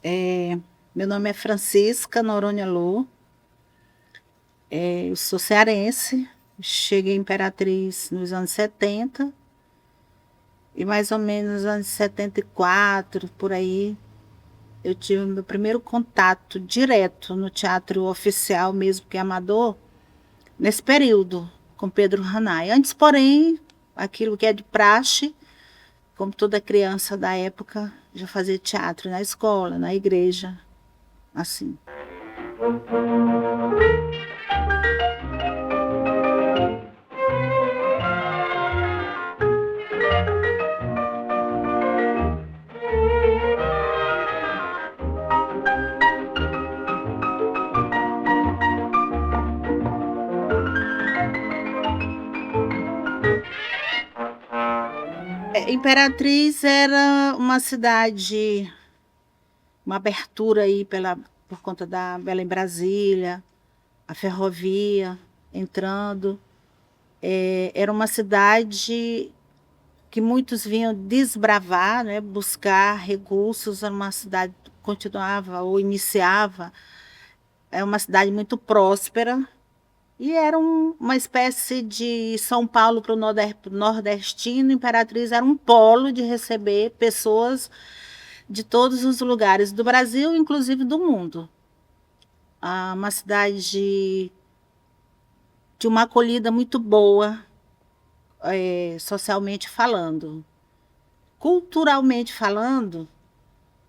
Meu nome é Francisca Noronha Lô, eu sou cearense, cheguei em Imperatriz nos anos 70 e mais ou menos nos anos 74, por aí, eu tive o meu primeiro contato direto no teatro oficial, mesmo que amador, nesse período, com Pedro Hanay. Antes, porém, aquilo que é de praxe, como toda criança da época, já fazia teatro na escola, na igreja, assim. Imperatriz era uma cidade, uma abertura aí por conta da Belém Brasília, a ferrovia entrando. Era uma cidade que muitos vinham desbravar, né, buscar recursos. Era uma cidade que continuava ou iniciava. É uma cidade muito próspera e era uma espécie de São Paulo para o nordestino. Imperatriz era um polo de receber pessoas de todos os lugares do Brasil, inclusive do mundo. Uma cidade de uma acolhida muito boa, socialmente falando. Culturalmente falando,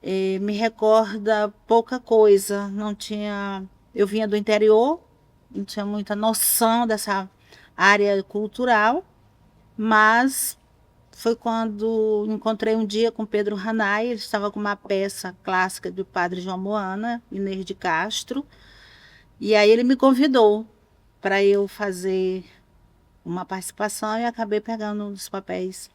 me recorda pouca coisa. Não tinha, eu vinha do interior, não tinha muita noção dessa área cultural, mas foi quando encontrei um dia com Pedro Hanay. Ele estava com uma peça clássica do padre João Moana, Inês de Castro, e aí ele me convidou para eu fazer uma participação e acabei pegando um dos papéis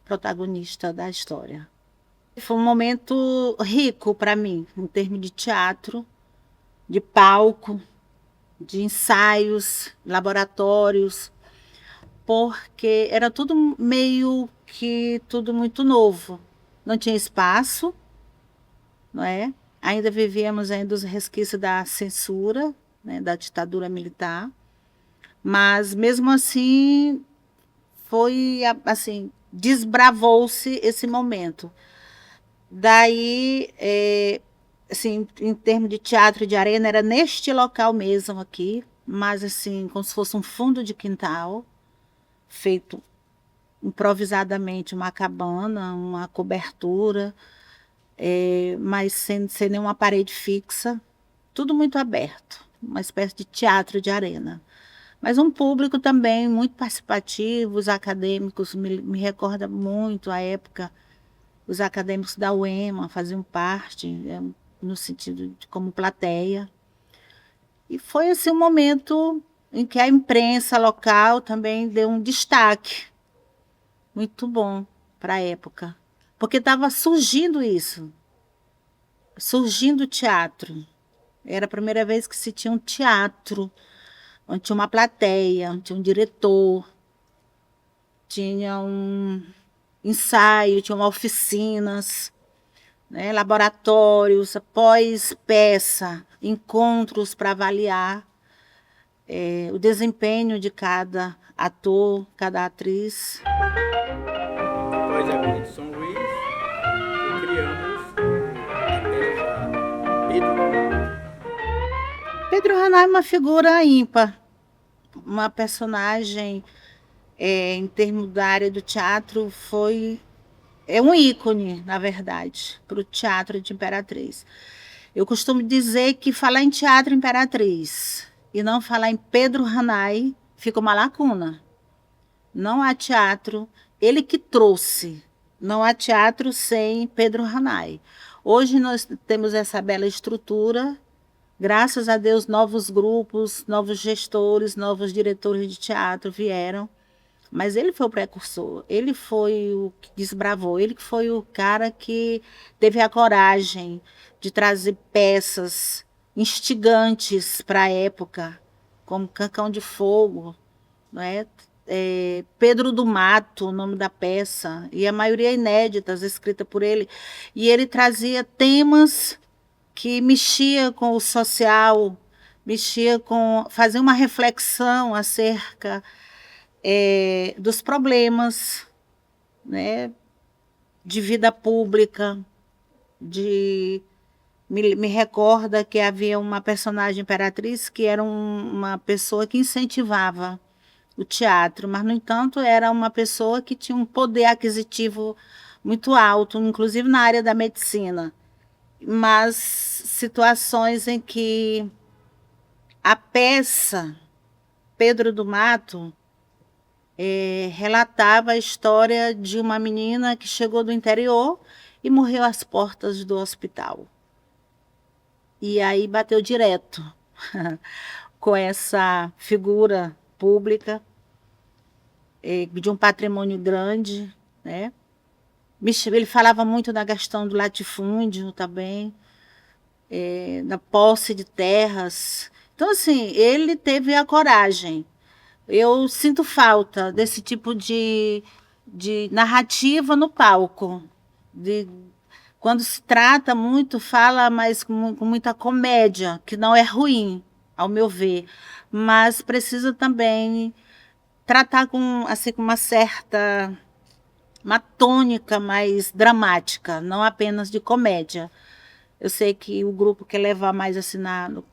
protagonistas da história. Foi um momento rico para mim, em termos de teatro, de palco, de ensaios, laboratórios, porque era tudo meio que tudo muito novo. Não tinha espaço, não é? Ainda vivíamos ainda os resquícios da censura, né, da ditadura militar, mas mesmo assim foi assim, desbravou-se esse momento. Daí, assim, em termos de teatro de arena, era neste local mesmo aqui, mas assim, como se fosse um fundo de quintal, feito improvisadamente, uma cabana, uma cobertura, mas sem nenhuma parede fixa, tudo muito aberto, uma espécie de teatro de arena. Mas um público também muito participativo. Os acadêmicos, me recorda muito a época, os acadêmicos da UEMA faziam parte, no sentido de como plateia. E foi assim um momento em que a imprensa local também deu um destaque muito bom para a época, porque estava surgindo isso, surgindo o teatro. Era a primeira vez que se tinha um teatro, onde tinha uma plateia, onde tinha um diretor, tinha um ensaio, tinha oficinas, né, laboratórios, após peça, encontros para avaliar o desempenho de cada ator, cada atriz. Após a vinda de São Luís, criamos a peça Pedro. Pedro Hanay é uma figura ímpar, uma personagem, em termos da área do teatro, é um ícone, na verdade, para o teatro de Imperatriz. Eu costumo dizer que falar em teatro Imperatriz e não falar em Pedro Hanay fica uma lacuna. Não há teatro, ele que trouxe. Não há teatro sem Pedro Hanay. Hoje nós temos essa bela estrutura, graças a Deus, novos grupos, novos gestores, novos diretores de teatro vieram, mas ele foi o precursor, ele foi o que desbravou, ele que foi o cara que teve a coragem de trazer peças instigantes para a época, como Cancão de Fogo, não é? Pedro do Mato, o nome da peça, e a maioria inéditas, escrita por ele. E ele trazia temas que mexia com o social, fazia uma reflexão acerca dos problemas, né, de vida pública, me recorda que havia uma personagem imperatriz que era uma pessoa que incentivava o teatro, mas, no entanto, era uma pessoa que tinha um poder aquisitivo muito alto, inclusive na área da medicina. Mas situações em que a peça Pedro do Mato relatava a história de uma menina que chegou do interior e morreu às portas do hospital. E aí bateu direto com essa figura pública de um patrimônio grande, né? Ele falava muito da questão do latifúndio também, da posse de terras. Então, assim, ele teve a coragem. Eu sinto falta desse tipo de narrativa no palco. Quando se trata muito, fala mais com muita comédia, que não é ruim, ao meu ver, mas precisa também tratar com uma tônica mais dramática, não apenas de comédia. Eu sei que o grupo quer levar mais assim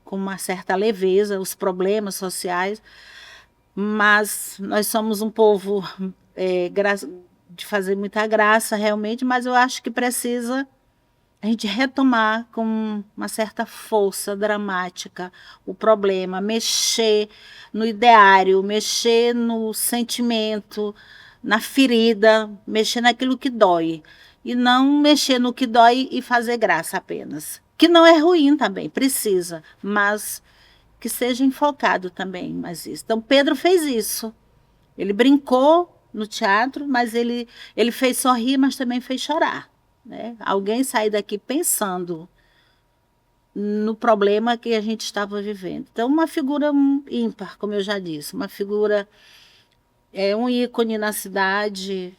com uma certa leveza os problemas sociais, mas nós somos um povo de fazer muita graça realmente, mas eu acho que precisa a gente retomar com uma certa força dramática o problema, mexer no ideário, mexer no sentimento, na ferida, mexer naquilo que dói. E não mexer no que dói e fazer graça apenas. Que não é ruim também, precisa, mas que seja enfocado também mais isso. Então, Pedro fez isso. Ele brincou no teatro, mas ele fez sorrir, mas também fez chorar. Né? Alguém sair daqui pensando no problema que a gente estava vivendo. Então, uma figura ímpar, como eu já disse, uma figura, um ícone na cidade,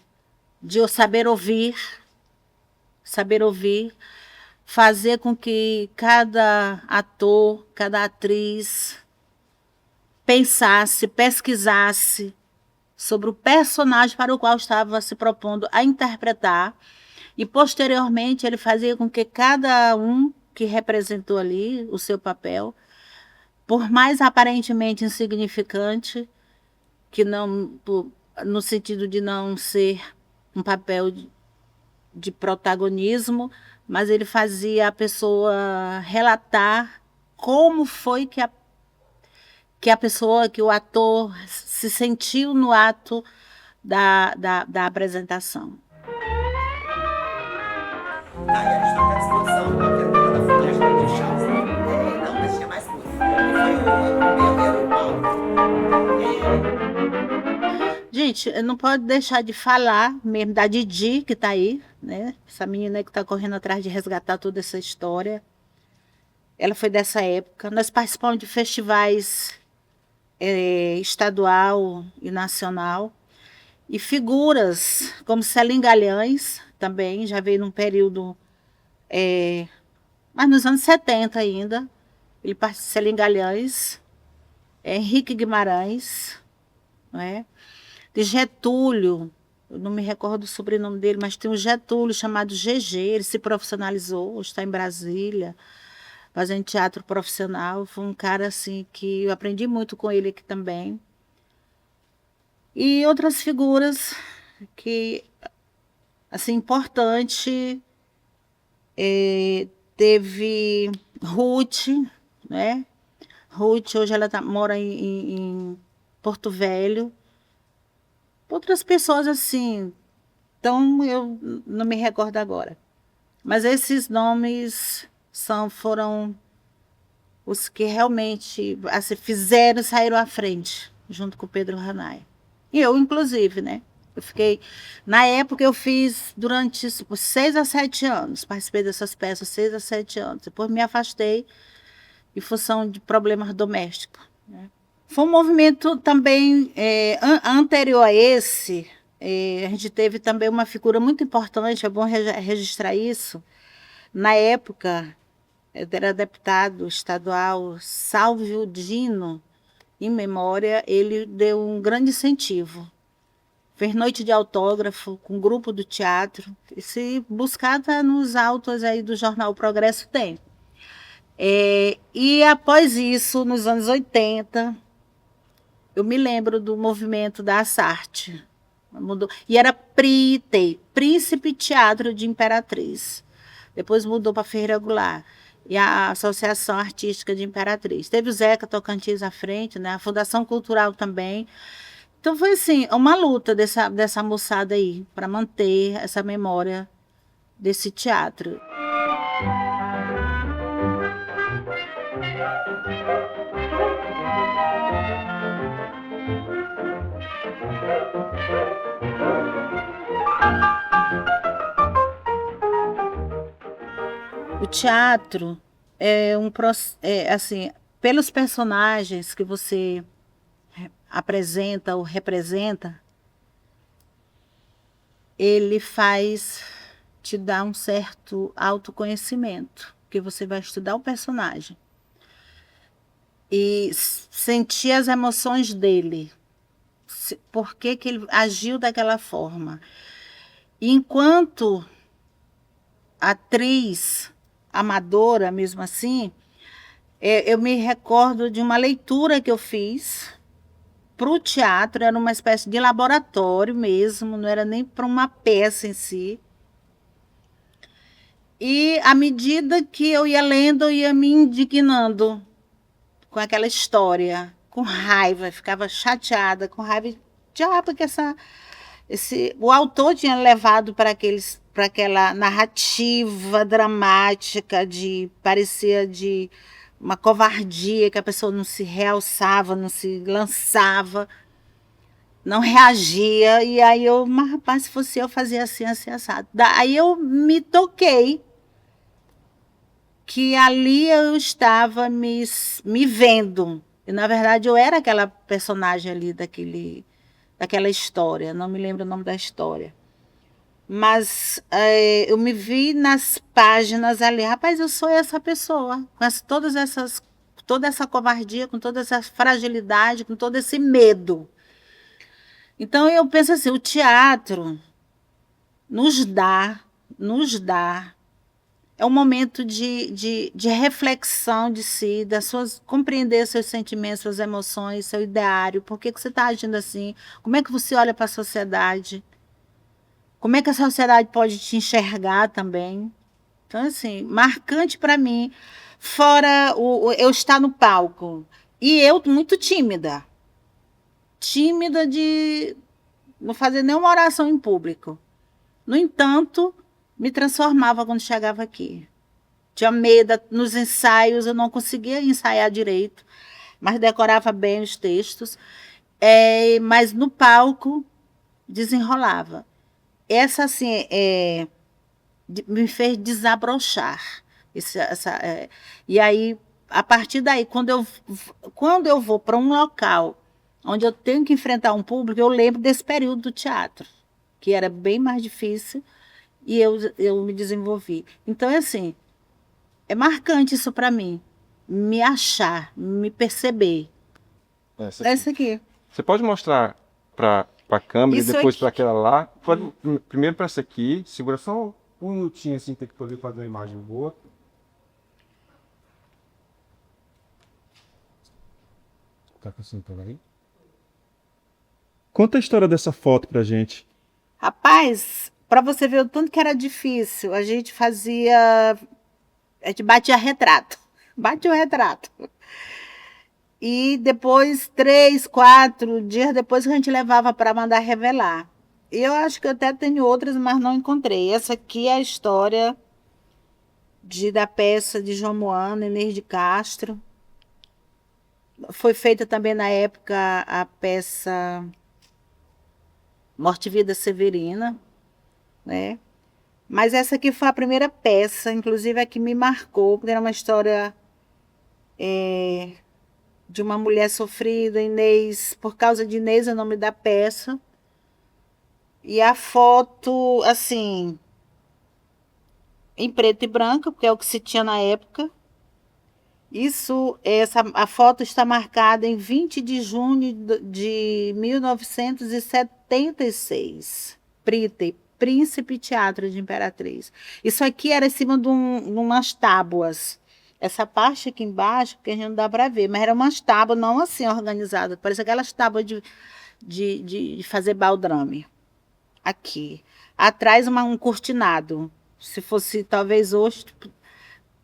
de eu saber ouvir, fazer com que cada ator, cada atriz pensasse, pesquisasse sobre o personagem para o qual estava se propondo a interpretar. E, posteriormente, ele fazia com que cada um que representou ali o seu papel, por mais aparentemente insignificante, que não, no sentido de não ser um papel de protagonismo, mas ele fazia a pessoa relatar como foi que o ator se sentiu no ato da apresentação. Aí a gente toca à disposição, a tema da floresta de Charles, não, mas tinha mais música. Gente, não pode deixar de falar mesmo da Didi, que está aí, né? Essa menina que está correndo atrás de resgatar toda essa história. Ela foi dessa época. Nós participamos de festivais estadual e nacional. E figuras como Celim Galhães, também, já veio num período, mas nos anos 70 ainda. Ele participou de Celim Galhães, Henrique Guimarães, não é? De Getúlio, eu não me recordo do sobrenome dele, mas tem um Getúlio chamado GG, ele se profissionalizou, hoje está em Brasília, fazendo teatro profissional. Foi um cara assim que eu aprendi muito com ele aqui também. E outras figuras que, assim, importante, teve Ruth, né? Ruth, hoje ela mora em Porto Velho. Outras pessoas assim, então eu não me recordo agora. Mas esses nomes foram os que realmente assim, saíram à frente, junto com o Pedro Hanay. E eu, inclusive, né? Na época eu fiz durante 6 a 7 anos, participei dessas peças 6 a 7 anos. Depois me afastei em função de problemas domésticos, né? Foi um movimento também anterior a esse. A gente teve também uma figura muito importante, é bom registrar isso. Na época, era deputado estadual Salvio Dino, em memória, ele deu um grande incentivo. Fez noite de autógrafo com um grupo do teatro. E se buscar, tá nos autos aí do jornal Progresso, tem. E após isso, nos anos 80, eu me lembro do movimento da Assarte. Mudou. E era PRITE, Príncipe Teatro de Imperatriz. Depois mudou para Ferreira Goulart. E a Associação Artística de Imperatriz. Teve o Zeca Tocantins à frente, né? A Fundação Cultural também. Então foi assim, uma luta dessa moçada aí, para manter essa memória desse teatro. O teatro assim, pelos personagens que você apresenta ou representa, ele faz te dar um certo autoconhecimento, porque você vai estudar o personagem e sentir as emoções dele, por que ele agiu daquela forma. E enquanto atriz amadora, mesmo assim, eu me recordo de uma leitura que eu fiz para o teatro, era uma espécie de laboratório mesmo, não era nem para uma peça em si. E à medida que eu ia lendo, eu ia me indignando com aquela história, com raiva, ficava chateada, com raiva. Porque o autor tinha levado para aquela narrativa dramática parecia de uma covardia, que a pessoa não se realçava, não se lançava, não reagia. E aí mas rapaz, se fosse eu, fazia assim, assim, assado. Aí eu me toquei que ali eu estava me vendo. E, na verdade, eu era aquela personagem ali daquela história. Não me lembro o nome da história. Mas eu me vi nas páginas ali. Rapaz, eu sou essa pessoa. Com toda essa covardia, com toda essa fragilidade, com todo esse medo. Então, eu penso assim, o teatro nos dá é um momento de reflexão de si, compreender seus sentimentos, suas emoções, seu ideário, por que você está agindo assim, como é que você olha para a sociedade, como é que a sociedade pode te enxergar também. Então, assim, marcante para mim, fora eu estar no palco, e eu muito tímida de não fazer nenhuma oração em público. No entanto, me transformava quando chegava aqui. Tinha medo, nos ensaios eu não conseguia ensaiar direito, mas decorava bem os textos. Mas no palco desenrolava. Essa, assim, me fez desabrochar. E aí, a partir daí, quando eu vou para um local onde eu tenho que enfrentar um público, eu lembro desse período do teatro, que era bem mais difícil, e eu me desenvolvi. Então, assim, é marcante isso para mim, me achar, me perceber. Essa aqui. Você pode mostrar para a câmera Isso e depois aqui. para aquela lá? Primeiro para essa aqui, segura só um minutinho assim, tem que poder fazer uma imagem boa. Tá passando por aí? Conta a história dessa foto pra gente. Rapaz, para você ver o tanto que era difícil, a gente batia retrato. Bate o retrato. E depois, 3, 4 dias depois, a gente levava para mandar revelar. E eu acho que eu até tenho outras, mas não encontrei. Essa aqui é a história da peça de João Moana, Inês de Castro. Foi feita também na época a peça Morte e Vida Severina, né? Mas essa aqui foi a primeira peça, inclusive a que me marcou, porque era uma história de uma mulher sofrida, Inês, por causa de Inês é o nome da peça. E a foto, assim, em preto e branco, porque é o que se tinha na época. A foto está marcada em 20 de junho de 1976. Príncipe Teatro de Imperatriz. Isso aqui era em cima de umas tábuas. Essa parte aqui embaixo, que a gente não dá para ver, mas eram umas tábuas, não assim organizadas, parece aquelas tábuas de fazer baldrame. Aqui. Atrás um cortinado. Se fosse, talvez hoje,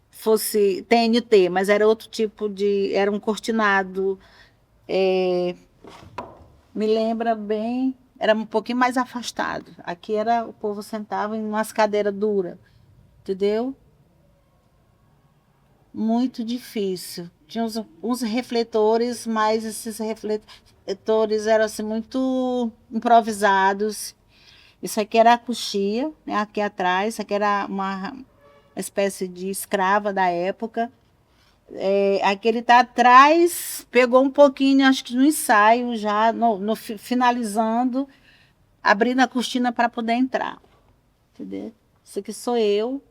fosse TNT, mas era outro tipo era um cortinado. Me lembra bem, era um pouquinho mais afastado. Aqui o povo sentava em umas cadeiras duras, entendeu? Muito difícil. Tinha uns refletores, mas esses refletores eram assim, muito improvisados. Isso aqui era a coxia, né, aqui atrás, isso aqui era uma espécie de escrava da época. Aquele tá atrás, pegou um pouquinho, acho que no ensaio, já finalizando, abrindo a cortina para poder entrar. Entendeu? Isso aqui sou eu.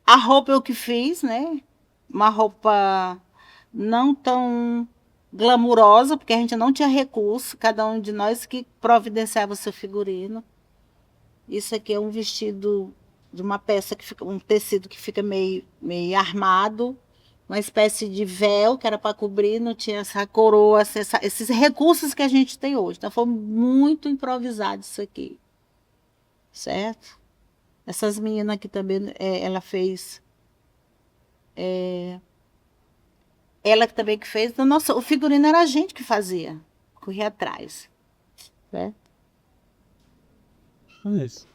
A roupa eu que fiz, né? Uma roupa não tão glamurosa, porque a gente não tinha recurso, cada um de nós que providenciava o seu figurino. Isso aqui é um vestido de uma peça que fica, um tecido que fica meio armado, uma espécie de véu que era para cobrir, não tinha essa coroa, esses recursos que a gente tem hoje. Então foi muito improvisado isso aqui, certo? Essas meninas aqui também, ela fez, ela que também que fez. Então, nossa, o figurino era a gente que fazia, corria atrás, certo? É isso.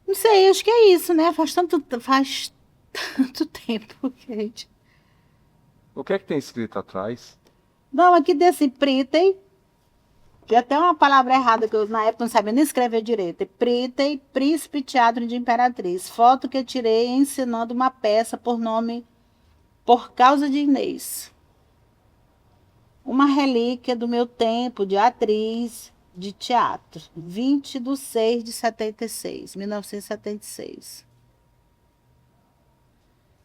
Não sei, acho que é isso, né? Faz tanto tempo que a gente... O que é que tem escrito atrás? Não, aqui desse Pretty, tem até uma palavra errada que eu na época não sabia nem escrever direito. Pretty, Príncipe Teatro de Imperatriz. Foto que eu tirei ensinando uma peça por nome Por Causa de Inês. Uma relíquia do meu tempo de atriz de teatro. 20/6/76, 1976.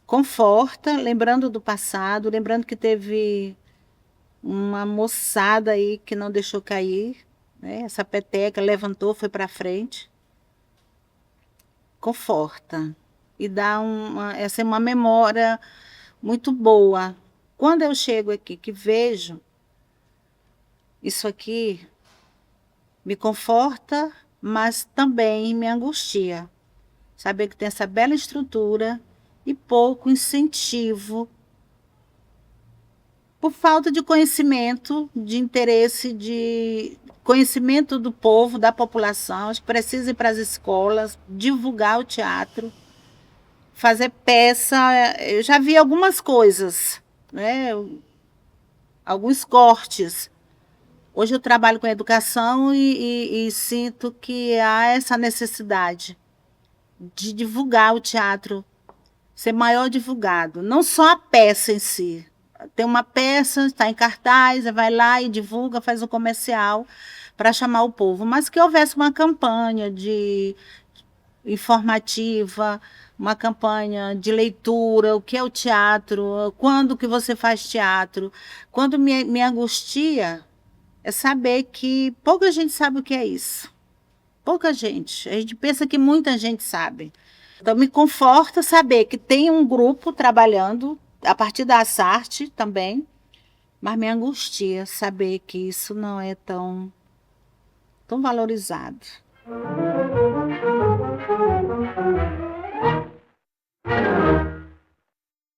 Conforta, lembrando do passado, lembrando que teve uma moçada aí que não deixou cair, né? Essa peteca levantou, foi para frente. Conforta e dá essa é uma memória muito boa. Quando eu chego aqui que vejo isso aqui, me conforta, mas também me angustia. Saber que tem essa bela estrutura e pouco incentivo por falta de conhecimento, de interesse, de conhecimento do povo, da população. Acho que precisa ir para as escolas, divulgar o teatro, fazer peça. Eu já vi algumas coisas, né? Alguns cortes. Hoje eu trabalho com educação e sinto que há essa necessidade de divulgar o teatro, ser maior divulgado. Não só a peça em si. Tem uma peça, está em cartaz, vai lá e divulga, faz um comercial para chamar o povo. Mas que houvesse uma campanha informativa, uma campanha de leitura, o que é o teatro, quando que você faz teatro. Quando me angustia é saber que pouca gente sabe o que é isso. Pouca gente. A gente pensa que muita gente sabe. Então, me conforta saber que tem um grupo trabalhando, a partir da Assarte também, mas me angustia saber que isso não é tão valorizado.